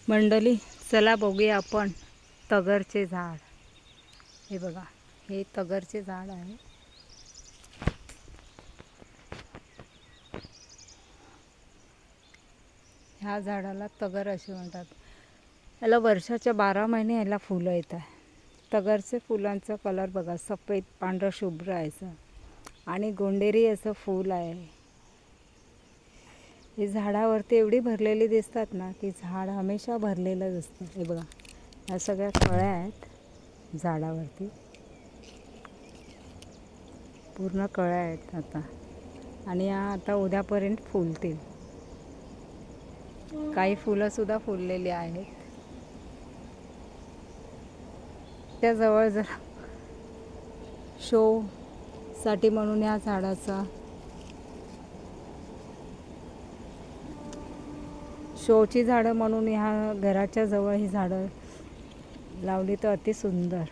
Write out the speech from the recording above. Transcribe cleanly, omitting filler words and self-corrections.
मंडळी, चला बघूया आपण तगरचे झाड. हे बघा, हे तगरचे झाड आहे. ह्या झाडाला तगर असे म्हणतात. याला वर्षाच्या 12 महिने याला फुलं येतात. तगरचे फुलांचा कलर बघा, सफेद पांढरा शुभ्र आहे आणि गोंडेरी असं फूल आहे. हे झाडावरती एवढी भरलेली दिसतात ना की झाड हमेशा भरलेलंच असतं. हे बघा, या सगळ्या कळ्या आहेत झाडावरती, पूर्ण कळ्या आहेत आता, आणि या आता उद्यापर्यंत फुलतील. काही फुलं सुद्धा फुललेली आहेत. त्याजवळ जर शो साठी म्हणून या झाडाचा शोची झाडं म्हणून ह्या घराच्या जवळ ही झाडं लावली तर अति सुंदर.